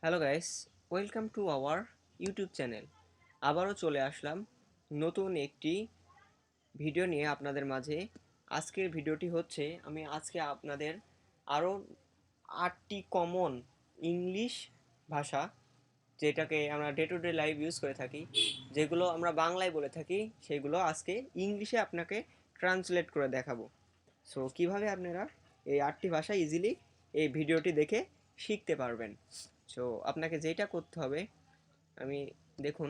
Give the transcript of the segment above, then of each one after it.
Hello guys, welcome to our YouTube channel. আবারও চলে আসলাম নতুন একটি ভিডিও নিয়ে আপনাদের মাঝে। আজকের ভিডিওটি হচ্ছে আমি আজকে আপনাদের আরও 8টি কমন ইংলিশ ভাষা, যেটাকে আমরা day to day life use করে থাকি, যেগুলো আমরা বাংলায় বলে থাকি, সেগুলো আজকে ইংলিশে আপনাকে ট্রান্সলেট করে দেখাবো। সো কিভাবে আপনারা এই 8টি ভাষা ইজিলি এই ভিডিওটি দেখে শিখতে পারবেন। সো আপনাকে যেটা করতে হবে, আমি দেখুন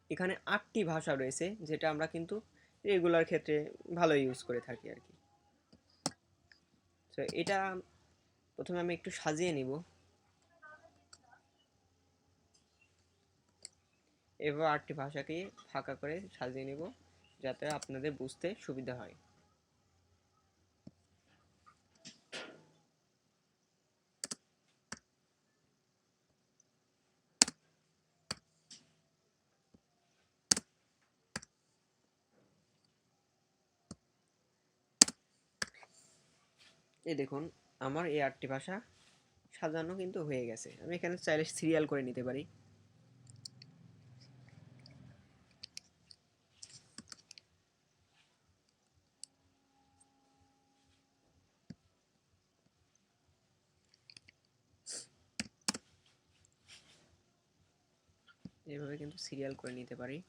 এখানে 8টি ভাষা রয়েছে, যেটা আমরা কিন্তু রেগুলার ক্ষেত্রে ভালো ইউজ করে থাকি আর কি। সো এটা প্রথমে আমি একটু সাজিয়ে নিব। এবার 8টি ভাষাকে ফাঁকা করে সাজিয়ে নিব, যাতে আপনাদের বুঝতে সুবিধা হয়। এই দেখুন, আমার এই 8টি ভাষা সাজানো কিন্তু হয়ে গেছে। আমি এখানে চাইলে সিরিয়াল করে নিতে পারি। এইভাবে কিন্তু সিরিয়াল করে নিতে পারি।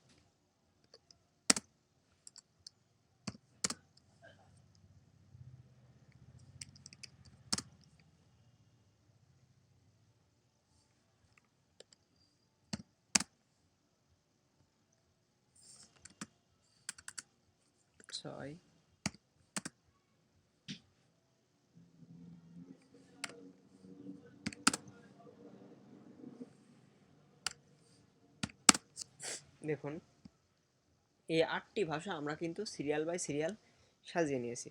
ছয়, দেখুন এই 8টি ভাষা আমরা কিন্তু সিরিয়াল বাই সিরিয়াল সাজিয়ে নিয়েছি।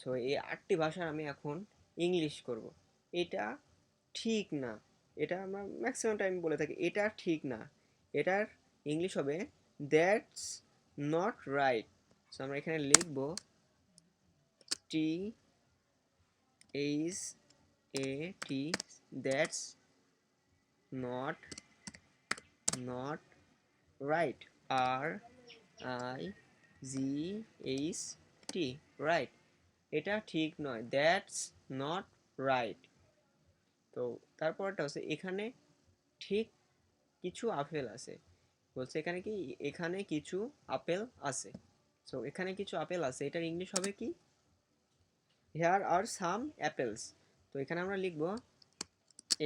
সো এই 8টি ভাষার আমি এখন ইংলিশ করব। এটা ঠিক না, এটা আমরা ম্যাক্সিমাম টাইম বলে থাকি, এটা ঠিক না। এটার ইংলিশ হবে দ্যাটস নট রাইট। সো আমরা এখানে লিখব T H A T, that's not not right, R I G H T, right. এটা ঠিক নয়, দ্যাটস নট রাইট। তো তারপরটা হচ্ছে এখানে ঠিক কিছু আপেল আছে, বলছে এখানে কি, এখানে কিছু আপেল আছে। সো এখানে কিছু আপেল আছে, এটার ইংলিশ হবে কি, হেয়ার আর সাম অ্যাপেলস। তো এখানে আমরা লিখব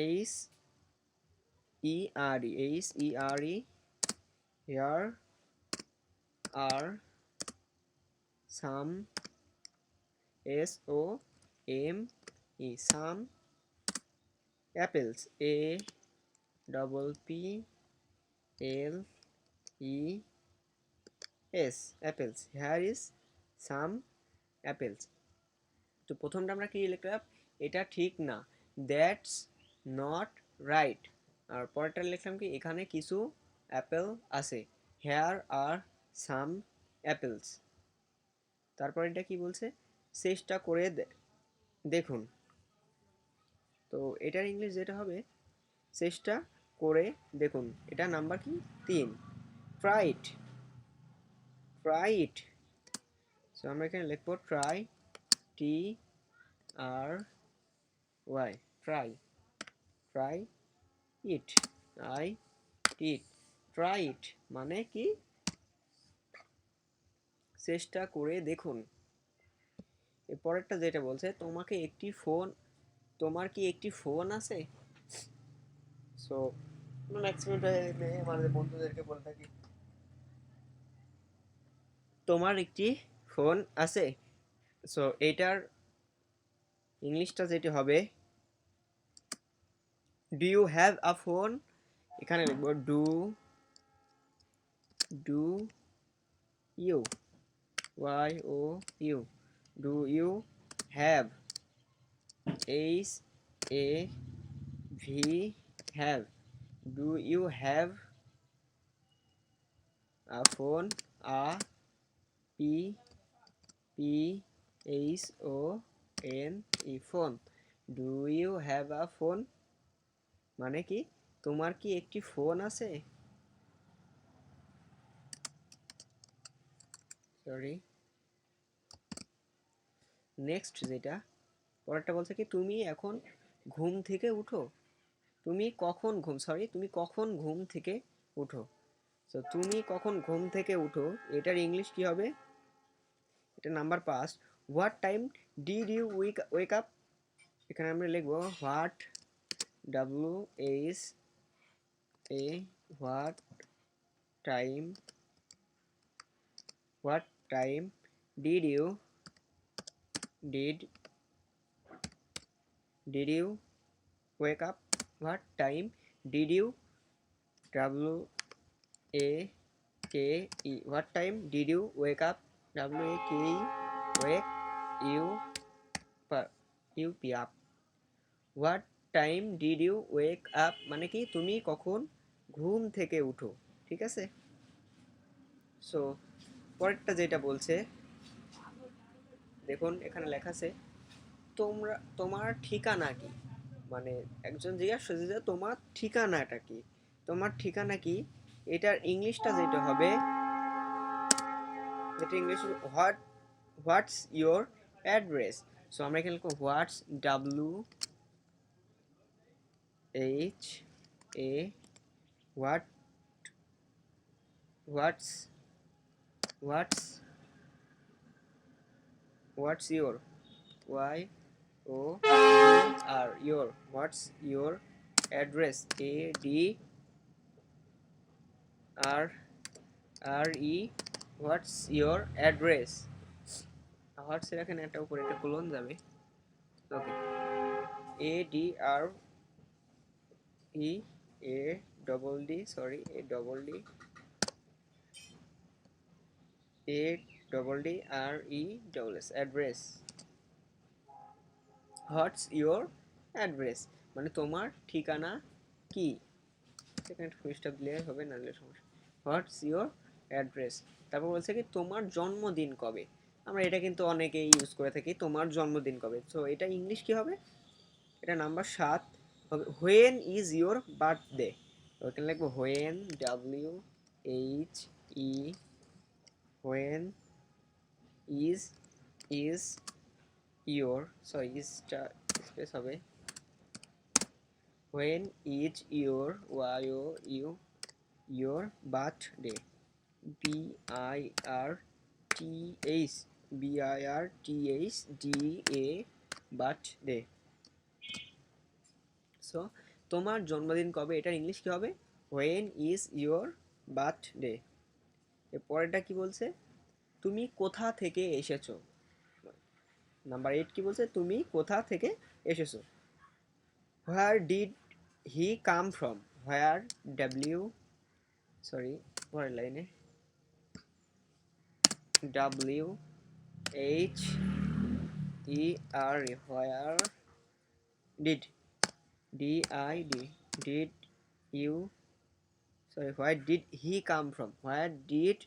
H E R E, H E R E, here are some, S O M E, some apples, A double P L E S, apples, here is some apples. তো প্রথমটা আমরা কি লিখলাম, এটা ঠিক না, দ্যাটস নট রাইট। আর পরেরটা লিখলাম কি, এখানে কিছু অ্যাপেল আছে, হেয়ার আর সাম অ্যাপেলস। তারপর এটা কি বলছে, চেষ্টা করে দেখুন। তো এটার ইংলিশ যেটা হবে, চেষ্টা করে দেখুন, এটা নাম্বার কি 3, ট্রাইট, ট্রাইট। সো আমরা এখানে লিখবো try, T R Y, try, try it, I T, try it মানে কি, চেষ্টা করে দেখুন। এর পরেরটা যেটা বলছে, তোমাকে একটি ফোন, তোমার কি একটি ফোন আছে। সো ম্যাক্সিমাম টাইমে আমাদের বন্ধুদেরকে বলে থাকি, তোমার একটি ফোন আছে। সো এটার ইংলিশটা যেটি হবে, do you have a phone. এখানে লিখবো do, do you, Y O U, do you have, H A V, have, do you have a phone, a P P H O N E, phone, do you have a phone. মানে কি তোমার কি একটি phone আছে, sorry. Next যেটা পরেরটা বলছে কি তুমি এখন ঘুম থেকে উঠো, তুমি কখন ঘুম থেকে উঠো। তো তুমি কখন ঘুম থেকে উঠো এটার ইংলিশ কি হবে? এটা number 5, what time did you wake up. এখানে আমরা লিখবো what, W H A, what time, what time did you, did did you wake up, what time did you, W A K E, what time did you wake up, W A K E, wake U U P up. What time did you wake up মানে কি তুমি কখন ঘুম থেকে উঠো, ঠিক আছে। So পরেরটা যেটা বলছে দেখুন এখানে লেখা আছে তোমার ঠিকানা কি, মানে একজন জিজ্ঞাসা করছে যে তোমার ঠিকানাটা কি, তোমার ঠিকানা কি, এটার ইংলিশটা যেটা হবে, এটা English what's your address. So আমরা এখানে লিখবো what's, W H A, what, what's, what's, what's your, Y O R your, what's your address, A D R R E, what's your address. What's এর এখানে একটা উপরে একটা কোলন যাবে, okay, A D R E, A double D, sorry A double D, A double D R E double S, address. What's your address মানে তোমার ঠিকানা কি, সেখানে ফুল স্টপ দিলে হবে, না দিলে সমস্যা। হোয়াটস ইয়োর অ্যাড্রেস, তারপর বলছে কি তোমার জন্মদিন কবে। আমরা এটা কিন্তু অনেকেই ইউজ করে থাকি, তোমার জন্মদিন কবে। সো এটা ইংলিশ কি হবে, এটা নাম্বার 7 হবে হোয়েন ইজ ইয়োর বার্থডে। ওখানে লিখবো when, W H E, when is, is your, sorry ইজটা স্পেস হবে, when is your, Y O U, your birthday, B I R T H, B I R T H D A, birthday. So তোমার জন্মদিন কবে এটার English কি হবে, when is your birthday. এর পরেরটা কি বলছে, তুমি কোথা থেকে এসেছো। নাম্বার 8 কি বলছে, তুমি কোথা থেকে এসেছো। Where did he come from, where, W, sorry পরের লাইনে, W H E R, where did, D I D, did you, sorry, where did he come from, where did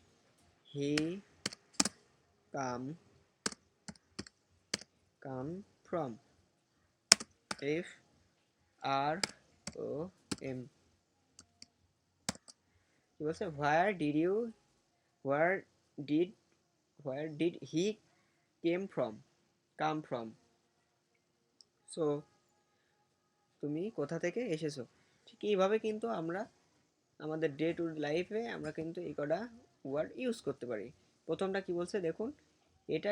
he come from, F R O M, কি বলছে where did you, where did, where did he come from। So তুমি কোথা থেকে এসেছো। ঠিক এইভাবে কিন্তু আমরা আমাদের ডে টু লাইফে আমরা কিন্তু এই কটা ওয়ার্ড ইউজ করতে পারি। প্রথমটা কি বলছে দেখুন, এটা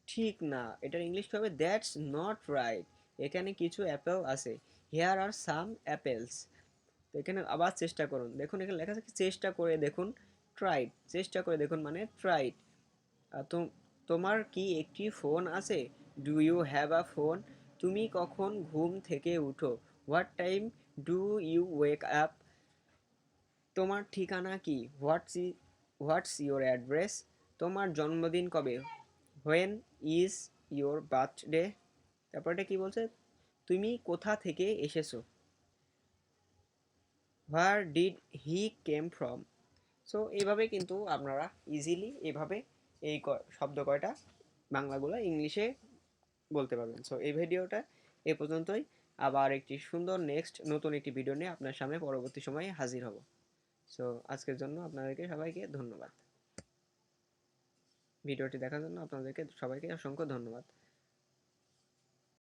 ঠিক না, এটার ইংলিশ হবে দ্যাটস নট রাইট, এখানে কিছু অ্যাপেল আছে, হিয়ার আর সাম অ্যাপেলস। তো এখানে আবার চেষ্টা করুন, দেখুন এখানে লেখা আছে চেষ্টা করে দেখুন, ট্রাইড, চেষ্টা করে দেখুন মানে ট্রাইড। তোমার কি একটি ফোন আছে, do you have a phone. তুমি কখন ঘুম থেকে উঠো, what time do you wake up. তোমার ঠিকানা কি, হোয়াটস ইউর অ্যাড্রেস। তোমার জন্মদিন কবে, হোয়েন ইজ ইয়োর বার্থডে। তারপরটা কি বলছে, তুমি কোথা থেকে এসেছো, where did he came from. So এইভাবে কিন্তু আপনারা ইজিলি এভাবে এই শব্দ কয়টা বাংলাগুলো ইংলিশে বলতে পারবেন। সো এই ভিডিওটা এ পর্যন্তই। আবার একটি সুন্দর নতুন একটি ভিডিও নিয়ে আপনার সামনে পরবর্তী সময়ে হাজির হব। সো আজকের জন্য আপনাদেরকে সবাইকে ধন্যবাদ। ভিডিওটি দেখার জন্য আপনাদেরকে সবাইকে অসংখ্য ধন্যবাদ।